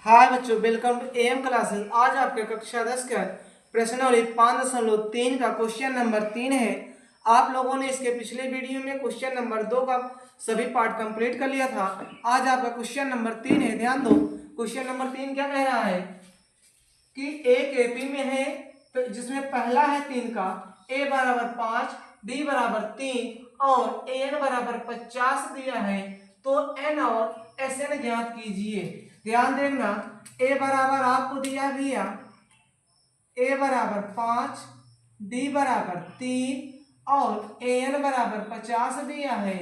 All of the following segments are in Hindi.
हाय बच्चों, वेलकम टू एम क्लासेस। आज आपके कक्षा 10 का प्रश्नावली 5.3 का क्वेश्चन नंबर 3 है। आप लोगों ने इसके पिछले वीडियो में क्वेश्चन नंबर 2 का सभी पार्ट कंप्लीट कर लिया था। आज आपका क्वेश्चन नंबर 3 है। ध्यान दो, क्वेश्चन नंबर 3 क्या कह रहा है कि एक एपी में है, तो जिसमें पहला है 3 का a बराबर 5, b बराबर 3 और an बराबर 50 दिया है, तो n और sn ज्ञात कीजिए। ध्यान देना, a बराबर आपको दिया भैया a बराबर 5, b बराबर 3 और an बराबर 50 दिया है,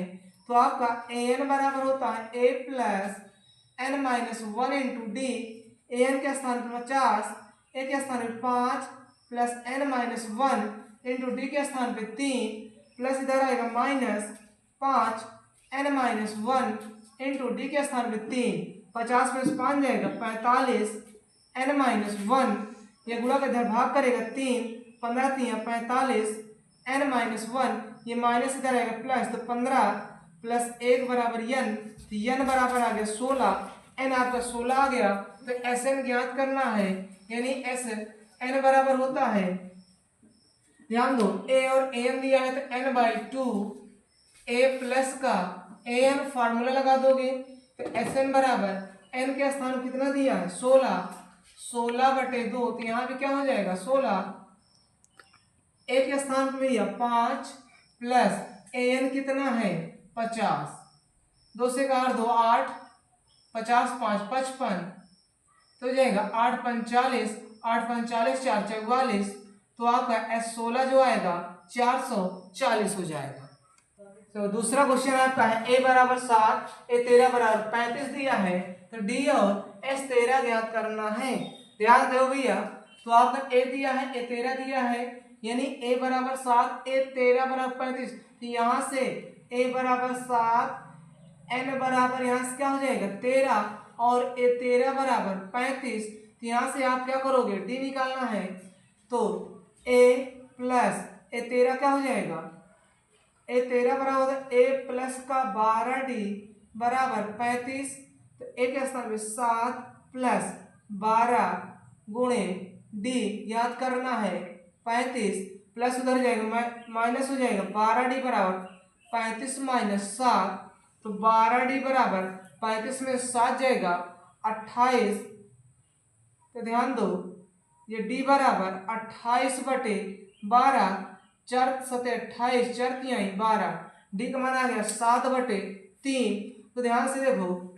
तो आपका an बराबर होता है a plus n minus 1 into D. an के स्थान पर 50, a के स्थान पर 5 plus n minus 1 into D के स्थान पे 3 प्लस इधर आएगा minus 5 n minus 1 into D के स्थान पे 3। 50 में 5 जाएगा 45 n माइनस 1, ये गुणा का इधर भाग करेगा 3, 15 3 45 n माइनस 1, ये माइनस इधर आएगा प्लस, तो 15 प्लस 1 बराबर n, तो n बराबर आ गया 16, n आपका 16 आ गया। तो Sn ज्ञात करना है, यानी n बराबर होता है, ध्यान दो a और an दिया है तो n/2 a प्लस का an फार्मूला लगा दोगे तो Sn बराबर n के स्थान पर कितना दिया है 16, 16/2, तो यहाँ पे क्या हो जाएगा 16, a के स्थान पर भैया 5 प्लस an कितना है 50, 2 से 8 8, 50 5 55, तो हो जाएगा 8 45, 8 45 4 44, तो आपका S16 जो आएगा 440 हो जाएगा। तो दूसरा क्वेश्चन आपका है a बराबर 7, a13 बराबर 35 दिया है, तो d और S13 ज्ञात करना है। ध्यान दो भैया, तो आपका a दिया है a13 दिया है, यानी a बराबर 7 a13 बराबर 35, तो यहाँ से a बराबर 7 n बराबर यहाँ से क्या हो जाएगा 13 और a13 बराबर 35, तो यहाँ से आप क्या करोगे d निकालना है, तो a प्लस a13 क्या हो जाएगा a13 बराबर a प्लस का 12d बराबर 35, तो a के स्थान पे 7 प्लस 12 गुणे d याद करना है 35, प्लस उधर जाएगा माइनस हो जाएगा 12d बराबर 35 माइनस 7, तो 12d बराबर 35 में 7 जाएगा 28, तो ध्यान दो ये d बराबर 28/12, 4 7 28, 4 3 12, डी का मान आ गया 7/3, तो ध्यान से देखो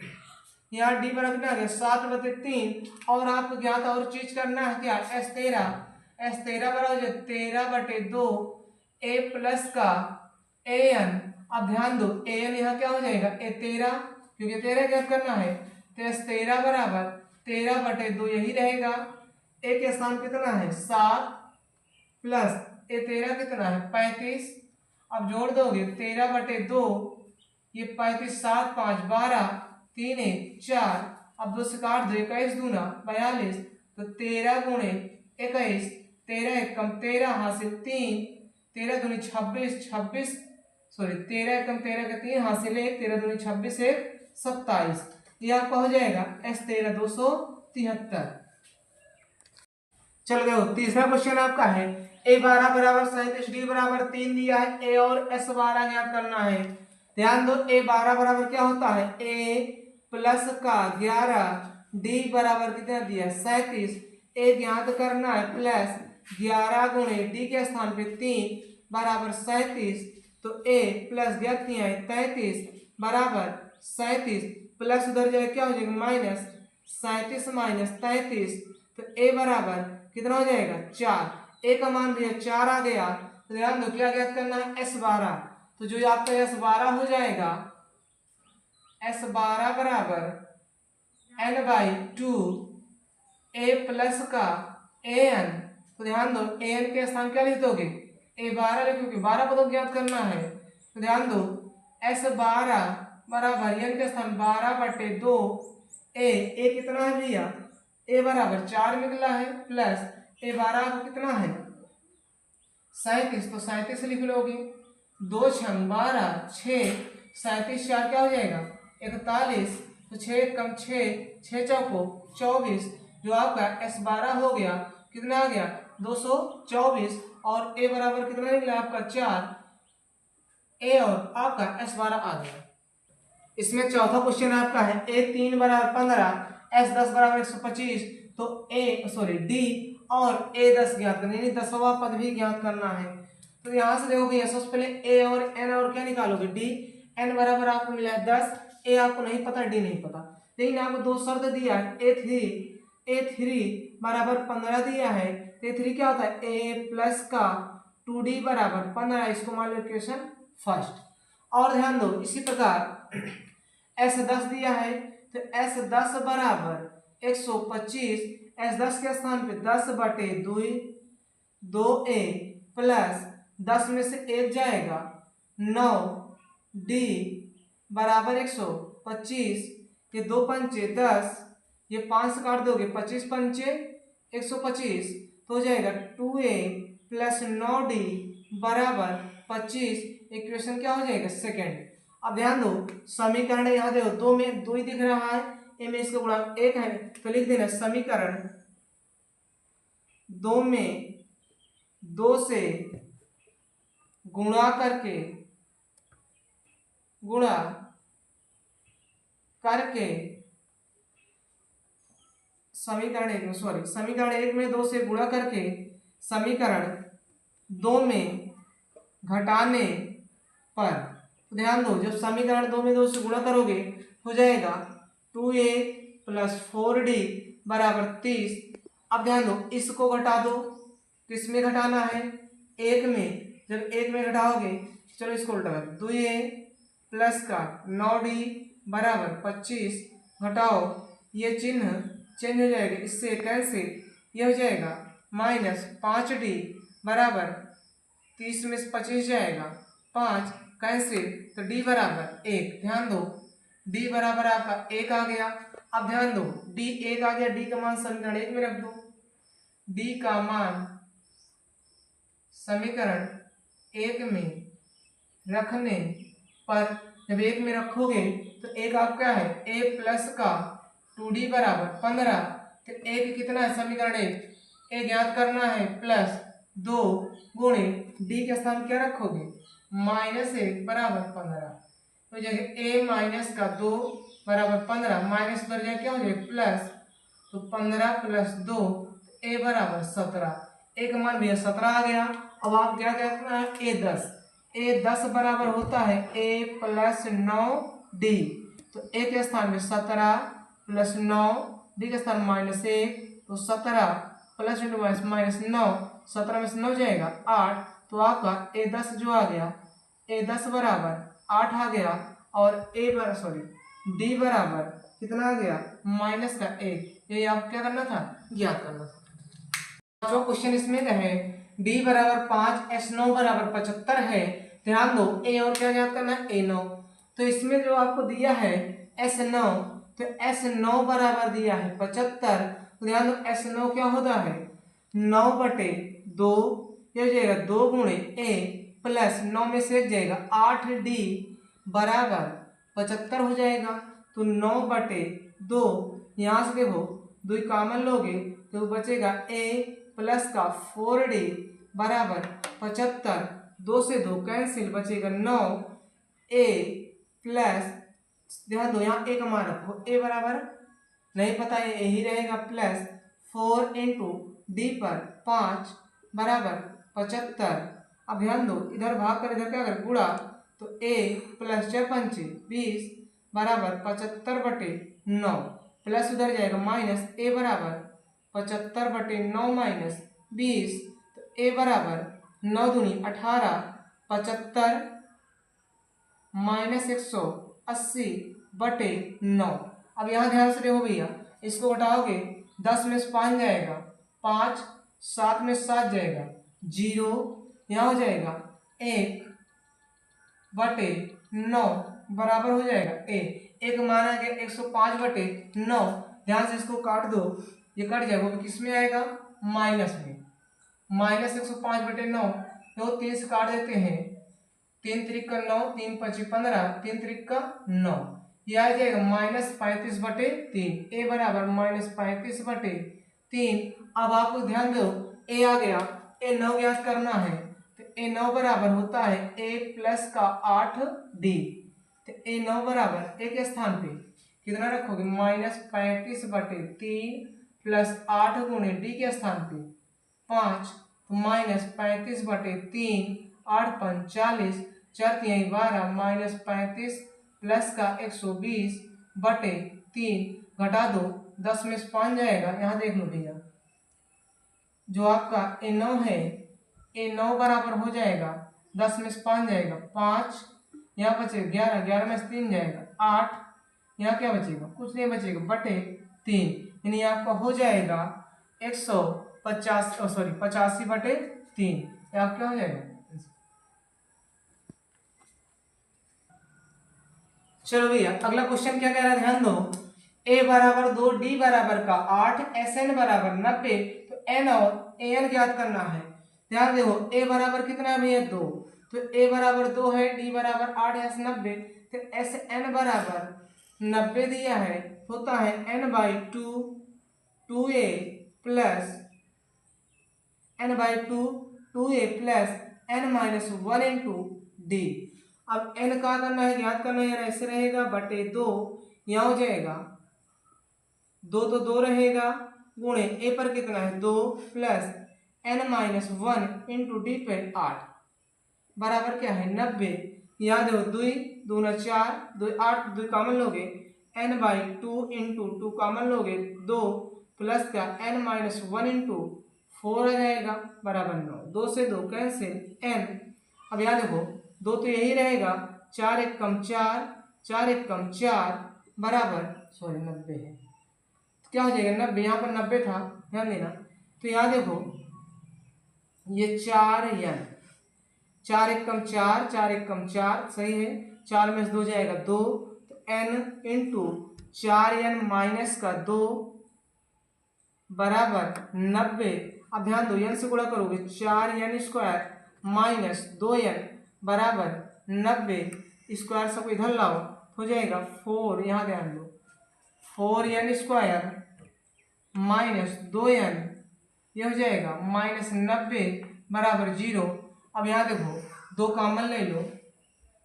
यहाँ डी बराबर कितना आ गया 7/3, और आपको ज्ञात और चीज करना है क्या S13 बराबर 13/2 a प्लस का an। अब ध्यान दो an यहाँ क्या हो जाएगा a13, क्योंकि 13 ज्ञात करना है, तो S13 बराबर 13/2 यही रहेगा। a के स्थान कितना है 7 प्लस a13 कितना है 35, अब जोड़ दोगे 13/2, ये 35 7 5 12 3 1 4, अब 2 से काट दो 21 दूना 42, तो 13 गुणे 21, 13 1 कम 13 हासिल 3, 13 दूनी 26 26, सॉरी 13 1 कम 13 का 3 हासिल 1, 13 दूनी 26 1 27, ये आपका हो जाएगा S13 273। चलो देखो तीसरा क्वेश्चन आपका है a12 बराबर 37, d बराबर 3 दिया है, a और S12 ज्ञात करना है। ध्यान दो a12 बराबर क्या होता है a प्लस का 11, d बराबर कितना दिया 37, a ज्ञात करना है प्लस 11 गुणे d के स्थान पे 3 बराबर 37, तो a प्लस ज्ञात किया है 33 बराबर 37, प्लस उधर जाए क्या हो जाएगा माइनस 37 माइनस 33, तो a बराबर कितना हो जाएगा 4, a का मान दिया 4 आ गया, तो ध्यान दो क्या ज्ञात करना है S12, तो जो आपका S12 हो जाएगा S12 बराबर n/2 a प्लस का an, तो ध्यान दो an के स्थान क्या लिख दोगे a12 लिखोगे, 12 को तो ज्ञात करना है, तो ध्यान दो S12 बराबर n के स्थान 12/2 a कितना है भैया a बराबर 4 निकला है, प्लस a12 को कितना है 37, तो 37 लिख लोगे, 2 6 12 6, 37 4 क्या हो जाएगा 41, तो 6 कम 6 6 चौको 24, जो आपका S12 हो गया, कितना आ गया 224, और A बराबर कितना निकला आपका 4, A और आपका S12 आ गया। इसमें चौथा क्वेश्चन आपका है A3 बराबर 15, S10 बराबर 125, तो D और A10 ज्ञात करना, यानी 10वां पद भी ज्ञात करना है। तो यहाँ से देखो भैया, सबसे पहले A और N और क्या निकालोगे D। N बराबर आपको मिला है 10, A आपको नहीं पता, D नहीं पता, लेकिन आपको दो शर्त दिया है। A3 बराबर 15 दिया है, तो A3 क्या होता है A प्लस का 2D बराबर 15, इसको मान लो इक्वेशन फर्स्ट। और ध्यान दो इसी प्रकार S10 दिया है, तो S10 बराबर 125, S10 के स्थान पे 10/2, 2A प्लस 10 में से 1 जाएगा 9, D बराबर 125, ये 2 पंचे 10, ये 5 से काट दोगे 25 पंचे 125, तो हो जाएगा 2A प्लस 9D बराबर 25। इक्वेशन क्या हो जाएगा सेकेंड। अब ध्यान दो समीकरण यहाँ देखो, 2 में 2 ही दिख रहा है, ए में इसका गुणांक 1 है, तो लिख देना समीकरण 2 में 2 से गुणा करके समीकरण 1 में 2 से गुणा करके समीकरण 2 में घटाने पर, ध्यान दो जब समीकरण 2 में 2 से गुणा करोगे हो जाएगा 2A प्लस 4D बराबर 30। अब ध्यान दो इसको घटा दो, किसमें घटाना है 1 में, जब 1 में घटाओगे चलो इसको उल्टा कर, 2A प्लस का 9D बराबर 25, घटाओ ये चिन्ह चेंज हो जाएगा, इससे कैंसिल, ये हो जाएगा माइनस 5D बराबर 30 में से 25 जाएगा 5, कैंसिल, तो D बराबर 1। ध्यान दो D बराबर आपका 1 आ गया। अब ध्यान दो D 1 आ गया, D का मान समीकरण 1 में रख दो, D का मान समीकरण 1 में रखने पर, जब 1 में रखोगे तो 1 आप क्या है A प्लस का 2D बराबर 15, तो 1 कितना है समीकरण 1 A ज्ञात करना है, प्लस 2 गुणे D के स्थान क्या रखोगे -1 बराबर 15, तो जगह A माइनस का 2 बराबर 15, माइनस पर जाए क्या हो जाएगा प्लस, तो 15 प्लस 2 A बराबर 17, A का मान भैया 17 आ गया। अब आप क्या करना है A10 बराबर होता है A प्लस 9D, तो A के स्थान में 17 प्लस 9, D के स्थान -1, तो 17 प्लस -9, 17 में से 9 जाएगा 8, तो आपका A10 जो आ गया A10 बराबर 8 आ गया, और D बराबर कितना आ गया -1। ये आप क्या करना था ज्ञात करना था। जो क्वेश्चन इसमें है D बराबर 5, S9 बराबर 75 है। ध्यान दो A और क्या ज्ञात करना है A9, तो इसमें जो आपको दिया है S9, तो S9 बराबर दिया है 75, तो ध्यान दो S9 क्या होता है 9/2, ये हो जाएगा 2 गुणे A प्लस 9 में से 1 जाएगा 8D बराबर 75 हो जाएगा, तो 9/2, यहाँ से देखो 2 कॉमन लोगे तो बचेगा A प्लस का 4D बराबर 75, 2 से 2 कैंसिल, बचेगा 9 A प्लस, ध्यान दो यहाँ A का मान रखो, A बराबर नहीं पता है यही रहेगा, प्लस 4 इंटू D पर 5 बराबर 75। अब ध्यान दो इधर भाग कर इधर क्या कर गुणा, तो A प्लस 4 पंचे 20 बराबर 75/9, प्लस उधर जाएगा माइनस A बराबर 75/9 माइनस 20, तो A बराबर 9 दूनी 18, 75 माइनस 180/9। अब यहाँ ध्यान से देखो भैया, इसको घटाओगे 10 में से 5 जाएगा 5, 7 में 7 जाएगा 0, यहाँ हो जाएगा 1/9 बराबर हो जाएगा एक माना गया 105/9। ध्यान से इसको काट दो, ये कट जाएगा, वो किस में आएगा माइनस में, -105/9, तो 3 से काट देते हैं, 3 त्रिक का 9, 3 5 15, 3 त्रिक का 9, यह आ जाएगा -35/3। ए बराबर -35/3। अब आपको ध्यान दो, ए आ गया, ए 9 ज्ञात करना है, तो ए 9 बराबर होता है ए प्लस का 8d। तो ए 9 बराबर ए के स्थान पे कितना रखोगे, -35/3 प्लस 8 गुणे डी के स्थान पे 5, तो -35/3, 8 5 40, 4 3 12, -35 प्लस का 120/3 घटा दो, 10 में से 5 जाएगा। यहाँ देख लो भैया, जो आपका ए9 है, ए9 बराबर हो जाएगा 10 में से 5 जाएगा 5, यहाँ बचेगा 11, 11 में से 3 जाएगा 8, यहाँ क्या बचेगा, कुछ नहीं बचेगा, बटे 3, यानी आपका हो जाएगा 85/3। आप क्या हो जाएगा। चलो भैया अगला क्वेश्चन क्या कह रहा है, ध्यान दो। a बराबर 2, d बराबर का 8, sn बराबर 90, तो n और an ज्ञात करना है। ध्यान देखो, a बराबर कितना है भैया 2, तो a बराबर 2 है, d बराबर 8 है, 90, तो sn बराबर 90 दिया है, होता है n/2 2a plus n/2 2a plus n-1 into d। अब n का करना है, ज्ञात करना है, यार ऐसे रहेगा, बटे 2, यहाँ हो जाएगा 2 तो 2 रहेगा, गुणे a पर कितना है 2 प्लस n-1 इंटू डी पे 8 बराबर क्या है 90। यहाँ देखो 2 दूना 4, 2 8, 2 कॉमन लोगे, n/2 इंटू 2 कॉमन लोगे 2 प्लस का n-1 इंटू 4 आ जाएगा बराबर 9, 2 से 2 कैंसिल n। अब यहाँ देखो 2 तो यही रहेगा, 4 1 कम 4, 4 1 कम 4 बराबर 90 है, तो क्या हो जाएगा 90, यहाँ पर 90 था, ध्यान देना। तो यहाँ देखो ये 4n, 4 1 कम 4, 4 1 कम 4 सही है, 4 में से 2 जाएगा 2, तो n इंटू 4n माइनस का 2 बराबर 90। अब ध्यान दो, n से गुणा करोगे 4n स्क्वायर माइनस 2n बराबर 90, स्क्वायर सबको इधर लाओ, हो जाएगा 4, यहाँ ध्यान दो 4n स्क्वायर माइनस 2n, ये हो जाएगा -90 बराबर 0। अब यहाँ देखो 2 कॉमन ले लो,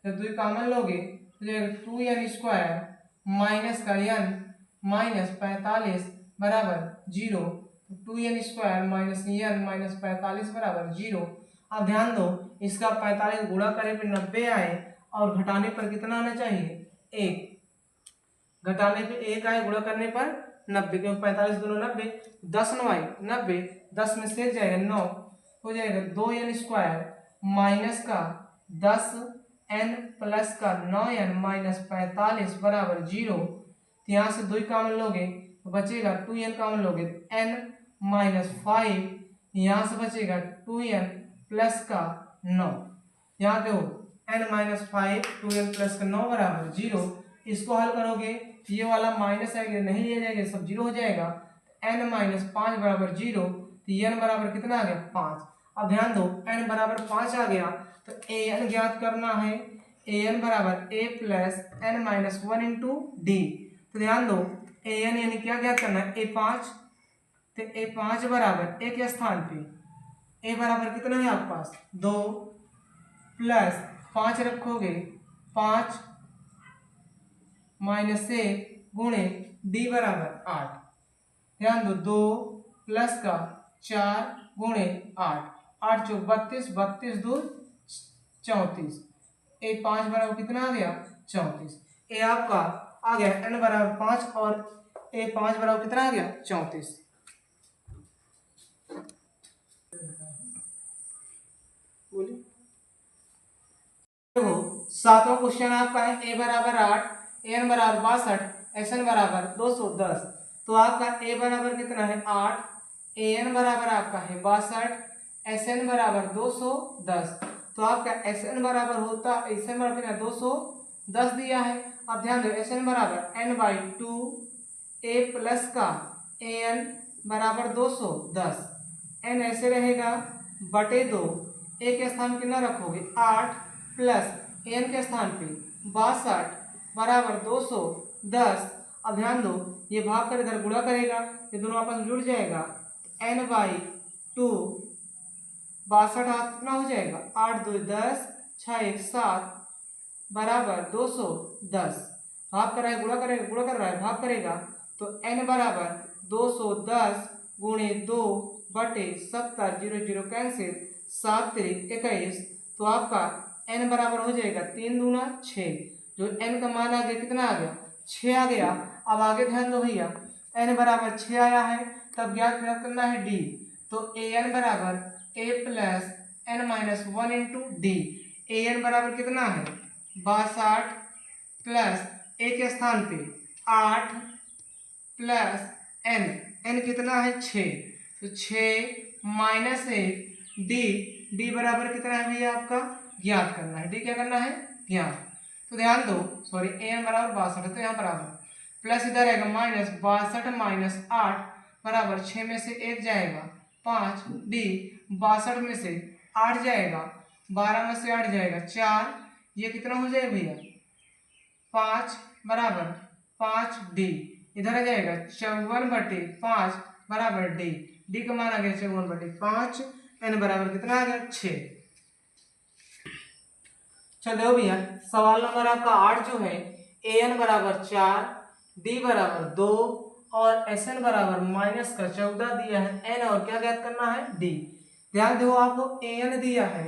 जब 2 कॉमन लोगे तो जाएगा 2n स्क्वायर माइनस का n माइनस 45 बराबर 0, तो 2n square minus n minus 45 बराबर 0। अब ध्यान दो, इसका 45 गुणा करे पे 90 आए और घटाने पर कितना आना चाहिए 1, घटाने पे 1 आए, गुणा करने पर 90, क्योंकि 45 दोनों 90, 10 9 आए 90, 10 में से जाएगा 9, हो जाएगा 2n स्क्वायर माइनस का 10n प्लस का 9n माइनस 45 बराबर 0। तो यहाँ से 2 कॉमन लोगे तो बचेगा 2n कॉमन लोगे n माइनस 5, यहाँ से बचेगा 2n प्लस का 9, यहाँ देखो n माइनस 5 2n प्लस का 9 बराबर 0। इसको हल करोगे ये वाला माइनस आएगा, नहीं ले जाएगा, सब 0 हो जाएगा, n माइनस 5 बराबर 0, तो n बराबर कितना आ गया 5। अब ध्यान दो n बराबर 5 आ गया, तो an ज्ञात करना है, an बराबर a plus n minus 1 into D. तो ध्यान दो an यानी क्या ज्ञात करना है a5, तो a5 बराबर a के स्थान पे a बराबर कितना है आपके पास 2 प्लस 5 रखोगे 5 माइनस 1 गुणे d बराबर 8। ध्यान दो 2 प्लस का 4 गुणे 8, 8 चौक 32, 32 2 34, a5 बराबर कितना आ गया 34। ए आपका आ गया n बराबर 5 और a5 बराबर कितना आ गया 34। बोलिए देखो सातवां क्वेश्चन आपका है a बराबर 8, n बराबर 62, sn बराबर 210। तो आपका a बराबर कितना है 8, an बराबर आपका है 62, sn बराबर 210। तो आपका sn बराबर होता, sn बराबर कितना 210 दिया है। अब ध्यान दो sn बराबर n/2 a प्लस का an बराबर 210, n ऐसे रहेगा बटे 2, a के स्थान कितना रखोगे 8 प्लस n के स्थान पे 62 बराबर 210। अब ध्यान दो, ये भाग कर इधर गुणा करेगा, ये दोनों आपस में जुड़ जाएगा, n/2 62 हाथ कितना हो जाएगा, 8 2 10 6 1 7 बराबर 210। भाग कर रहा है गुणा करेगा, गुणा कर रहा है भाग करेगा, तो n बराबर 210 गुणे 2 बटे 70 0 0 कैंसिल 7 3 21। तो आपका n बराबर हो जाएगा 3 दूना 6। जो n का मान आ गया कितना आ गया, 6 आ गया। अब आगे ध्यान दो भैया, n बराबर 6 आया है, तब ज्ञात करना है d। तो an बराबर a plus n minus 1 into D. an बराबर कितना है 62 प्लस a के स्थान पे 8 प्लस n कितना है 6, तो 6 माइनस 1 डी बराबर कितना है भैया आपका ज्ञात करना है। डी क्या करना है ज्ञात। तो ध्यान दो, सॉरी an बराबर 62 है, तो यहाँ बराबर प्लस इधर आएगा माइनस 62 माइनस 8 बराबर 6 में से 1 जाएगा 5 डी 62 में से 8 जाएगा 12 में से 8 जाएगा 4, ये कितना हो जाएगा भैया 5 बराबर 5 डी। इधर आ जाएगा 54/5 बराबर डी का मान आ गया 54/5। n बराबर कितना आ गया 6। चलो भैया सवाल नंबर आपका 8 जो है, an बराबर 4 डी बराबर 2 और Sn बराबर माइनस का 14 दिया है, n और क्या ज्ञात करना है d। ध्यान दो, आपको an दिया है,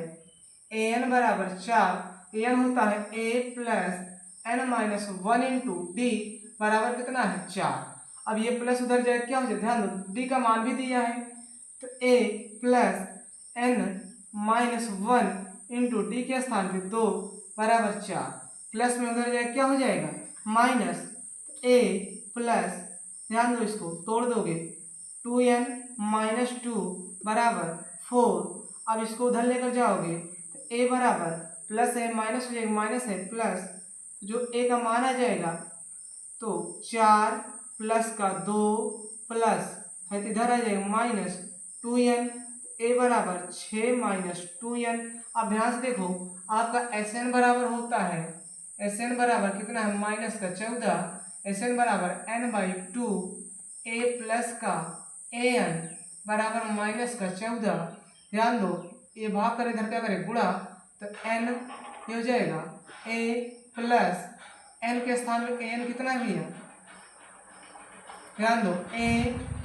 an बराबर 4, an होता है a plus n minus 1 into D बराबर कितना है 4। अब ये प्लस उधर जाए क्या हो जाए, ध्यान दो डी का मान भी दिया है, तो a plus n minus 1 into D के स्थान पे 2 बराबर 4, प्लस में उधर जाए क्या हो जाएगा माइनस a प्लस, ध्यान दो इसको तोड़ दोगे 2n माइनस 2 बराबर 4। अब इसको उधर लेकर जाओगे तो a बराबर प्लस है माइनस हो जाएगा, माइनस है प्लस, जो a का मान आ जाएगा तो 4 प्लस का 2 प्लस है तो इधर आ जाएगा माइनस 2n, a बराबर 6 माइनस 2n। अब ध्यान से देखो आपका Sn बराबर होता है, Sn बराबर कितना है माइनस का 14, Sn बराबर n/2 a प्लस का an बराबर माइनस का 14। ध्यान दो ये भाग कर इधर क्या करें गुणा, तो n ये हो जाएगा a प्लस n के स्थान पे an कितना भी है, ध्यान दो a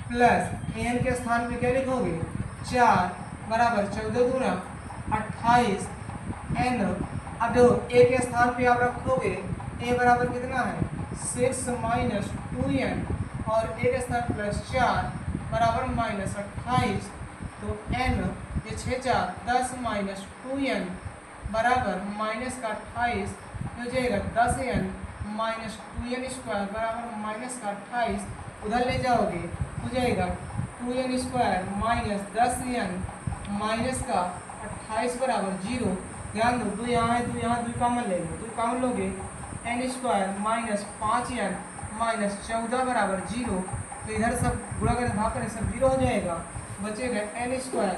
प्लस an के स्थान पे क्या लिखोगे 4 बराबर 14 दूना 28 n। अब देखो a के स्थान पे आप रखोगे a बराबर कितना है 6 माइनस 2n और a के स्थान प्लस 4 बराबर माइनस 28। तो n ये 6 4 10 माइनस 2n बराबर माइनस का 28 हो जाएगा 10n माइनस 2n स्क्वायर बराबर माइनस का 28। उधर ले जाओगे हो जाएगा 2n square minus 10n minus का 28 बराबर 0। ध्यान दो 2 यहाँ है, 2 यहाँ, 2 कॉमन ले लो, 2 कॉमन लोगे n square minus 5n minus 14 बराबर 0। तो इधर सब गुणा करें भाग करें सब 0 हो जाएगा, बचेगा n square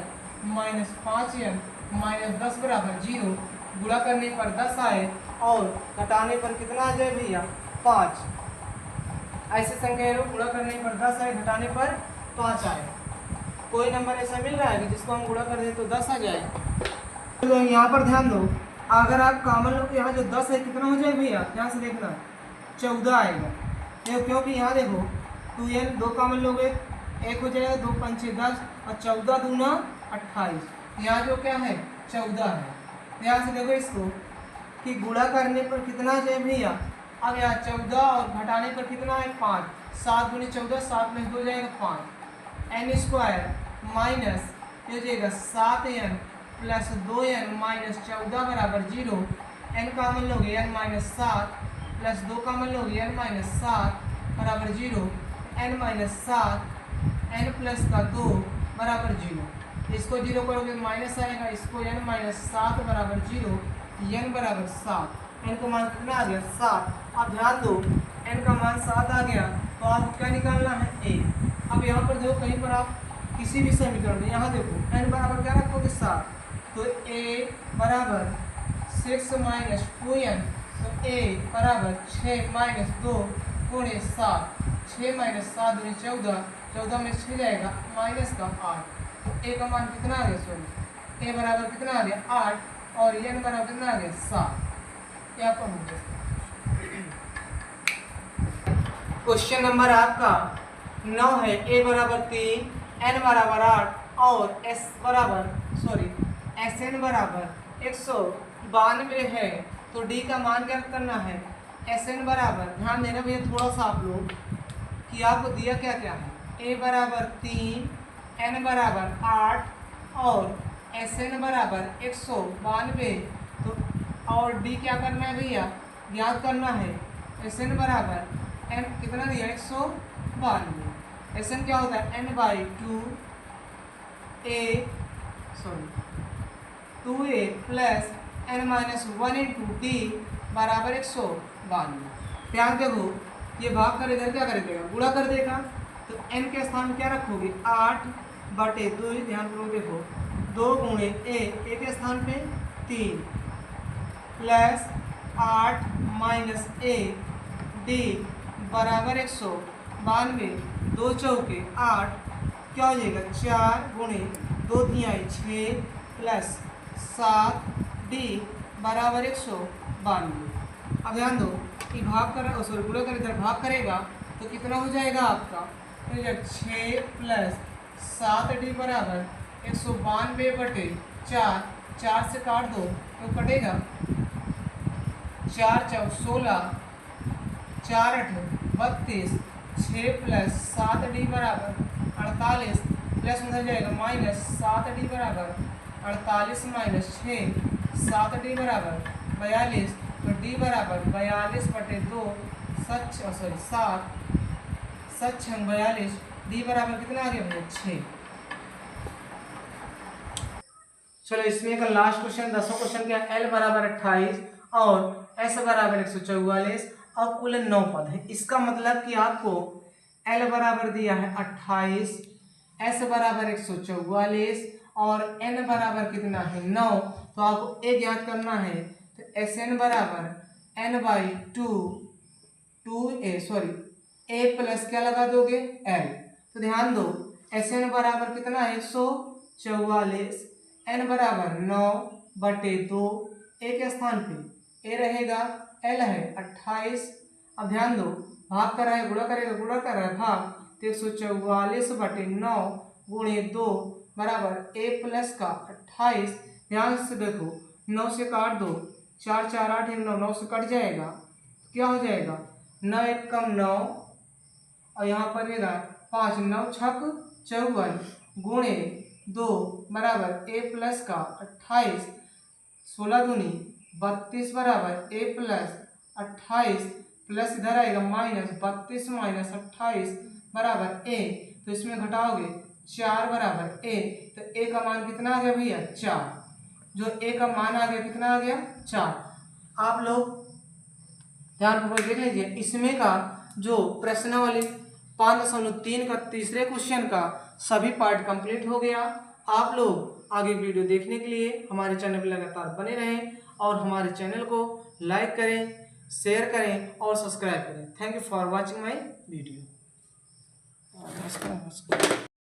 minus 5n minus 10 बराबर 0। गुणा करने पर 10 आए और घटाने पर कितना आ जाए भैया 5। ऐसे संख्या गुणा करने पर 10 आए, घटाने पर 5 आए। कोई नंबर ऐसा मिल रहा है कि जिसको हम गुणा कर दें तो 10 आ जाए। तो यहाँ पर ध्यान दो, अगर आप कॉमन लो तो यहाँ जो 10 है कितना हो जाए भैया, ध्यान से देखना 14 आएगा। क्योंकि यहाँ देखो 2n 2 कॉमन लोगे 1 हो जाएगा, 2 5 6 10 और 14 दूना 28। यहाँ जो क्या है 14 है। ध्यान से देखो इसको कि गुणा करने पर कितना आ जाए भैया, अब यहाँ 14 और घटाने पर कितना है 5, 7 दूनी 14 7 में 2 जाएगा 5 n स्क्वायर माइनस हो जाएगा 7n प्लस 2n माइनस 14 बराबर 0। n कॉमन लोगे n माइनस 7 प्लस 2 कॉमन लोगे n माइनस 7 बराबर 0। n माइनस 7 n प्लस का 2 बराबर 0। इसको 0 करोगे माइनस आएगा, इसको n माइनस 7 बराबर 0, n बराबर 7। n का मान कितना आ गया 7। अब ध्यान दो n का मान 7 आ गया तो आपको क्या निकालना है a। अब यहाँ पर देखो कहीं पर आप किसी भी समीकरण में यहाँ देखो n बराबर क्या रखोगे 7, तो a बराबर 6 माइनस 2n तो a बराबर 6 माइनस 2 गुणे 7, 6 माइनस 7 गुणे 14, 14 में 6 जाएगा माइनस का 8। तो a का मान कितना आ गया, सॉरी a बराबर कितना आ गया 8 और n बराबर कितना आ गया 7। क्या पढ़ोगे? क्वेश्चन नंबर आपका 9 है। a बराबर 3, n बराबर 8 और Sn बराबर 192 है। तो d का मान क्या करना है? Sn बराबर, ध्यान देना भैया थोड़ा सा आप लोग कि आपको दिया क्या क्या है। a बराबर 3, n बराबर 8 और Sn बराबर 192। तो और d क्या करना है भैया, याद करना है। Sn बराबर n कितना दिया 192। Sn क्या होता है n/2 2a plus n-1 into d बराबर 192। ध्यान देखो, ये भाग कर इधर क्या कर देगा, गुणा कर देगा। तो n के स्थान क्या रखोगे 8/2। ध्यान करो, देखो 2 गुणे a के स्थान पे 3 प्लस 8 माइनस a d बराबर 192। 2 चौके 8 क्या हो जाएगा 4 गुणे 2 तिहाई 6 प्लस 7 d बराबर 192। अब ध्यान दो कि भाग कर सॉरी गुणा कर इधर भाग करेगा तो कितना हो जाएगा आपका, तो 6 प्लस 7d बराबर 192/4। 4 से काट दो तो कटेगा 4 चौक 16, 4 8 32, 6 प्लस 7d बराबर 48 प्लस उधर जाएगा माइनस 7d बराबर 48 माइनस 6 7d बराबर 42। तो d बराबर 42/2 7 42 d बराबर कितना आ गया भैया 6। चलो इसमें का लास्ट क्वेश्चन 10वां क्वेश्चन क्या है। l बराबर 28 और s बराबर 144 और कुल 9 पद है। इसका मतलब कि आपको l बराबर दिया है 28, s बराबर 144 और n बराबर कितना है 9। तो आपको एक याद करना है। तो Sn बराबर n/2 a प्लस क्या लगा दोगे l। तो ध्यान दो Sn बराबर कितना है 144, n बराबर 9/2 a के स्थान पे a रहेगा, l है 28। अब ध्यान दो भाग कर रहा है गुणा करेगा, गुणा कर रहा है भाग, तो 144/9 गुणे 2 बराबर a प्लस का 28। ध्यान से देखो 9 से काट दो, 4 4 8 9 9 से कट जाएगा, क्या हो जाएगा 9 1 कम 9 और यहाँ पर रहेगा 5 9 छक 54 गुणे 2 बराबर a प्लस का 28, 16 दूनी 32 बराबर a प्लस 28 प्लस इधर आएगा माइनस 32 माइनस 28 बराबर a। तो इसमें घटाओगे 4 बराबर a। तो a का मान कितना आ गया भैया 4। जो a का मान आ गया कितना आ गया 4। आप लोग ध्यानपूर्वक देख लीजिए। इसमें का जो प्रश्नावली 5.3 का तीसरे क्वेश्चन का सभी पार्ट कंप्लीट हो गया। आप लोग आगे वीडियो देखने के लिए हमारे चैनल पर लगातार बने रहें और हमारे चैनल को लाइक करें, शेयर करें और सब्सक्राइब करें। Thank you for watching my video.